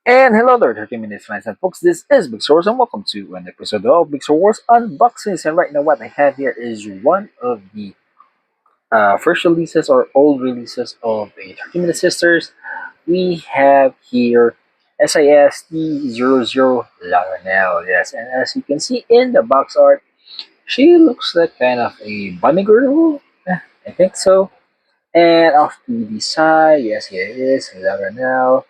And hello there, 30 minutes fans and folks. This is Mixerwars and welcome to an episode of Mixerwars Unboxings. And right now, what I have here is one of the first releases or old releases of the 30 Minute Sisters. We have here SIST00 Laranel. Yes, and as you can see in the box art, she looks like kind of a bunny girl. I think so. And off to the side, yes, here it is, Laranel.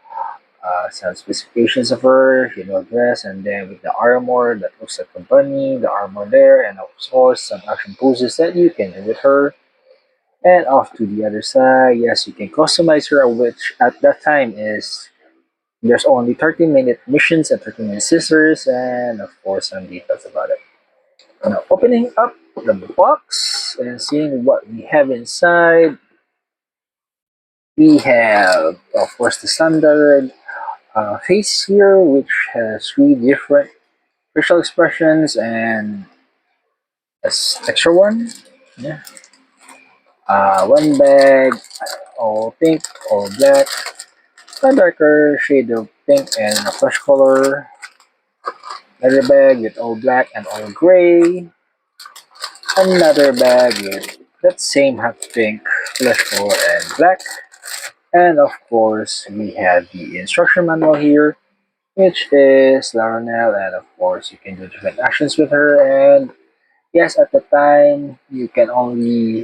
Some specifications of her, dress, and then with the armor that looks like a bunny, the armor there, and of course some action poses that you can do with her. And off to the other side, yes, you can customize her, which at that time is there's only 30-minute missions and 30-minute sisters, and of course some details about it. Now, opening up the box and seeing what we have inside, we have, of course, the standard face here, which has three different facial expressions and extra one. Yeah. One bag, all pink, all black, a darker shade of pink and a flesh color. Another bag with all black and all gray. Another bag with that same hot pink, flesh color and black. And of course, we have the instruction manual here, which is Laranel, and of course you can do different actions with her. And yes, at the time you can only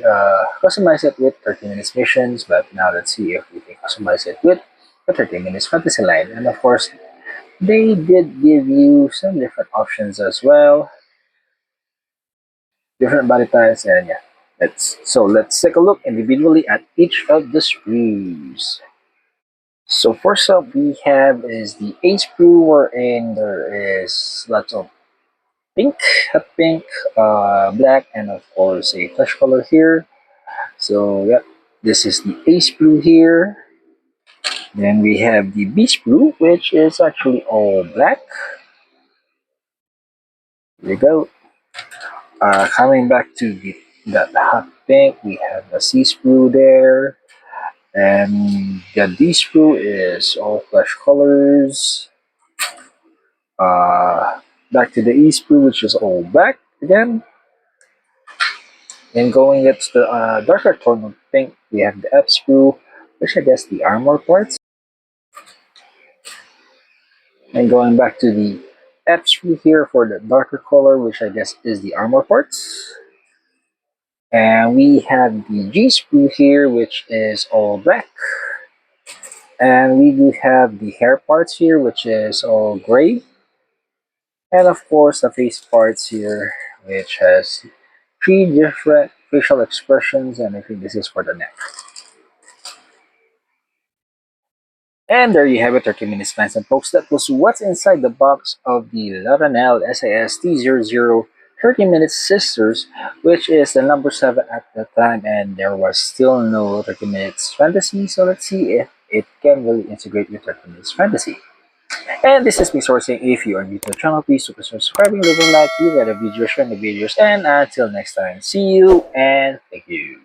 customize it with 30 minutes missions, but now let's see if we can customize it with the 30 minutes fantasy line. And of course, they did give you some different options as well, different body types, and yeah. Let's take a look individually at each of the sprues. So first up we have is the A sprue, wherein there is lots of pink, hot pink, black, and of course a flesh color here. So yep, this is the A sprue here. Then we have the B sprue, which is actually all black. There you go. Coming back to that hot pink, we have a C sprue there. And the D sprue is all flesh colors. Back to the E sprue, which is all black again. Then going to the darker tone of pink, we have the F sprue, which I guess the armor parts. And going back to the F sprue here for the darker color, which I guess is the armor parts. And we have the G sprue here, which is all black. And we do have the hair parts here, which is all gray. And of course, the face parts here, which has three different facial expressions, and I think this is for the neck. And there you have it, 30 minutes fans and folks. That was what's inside the box of the Laranel SIST00 30 Minutes Sisters, which is the number 7 at the time, and there was still no 30 Minutes Fantasy, so let's see if it can really integrate with 30 Minutes Fantasy. And this is me sourcing. If you are new to the channel, please super subscribing, leave a like, you get a video, share the videos, and until next time, see you and thank you.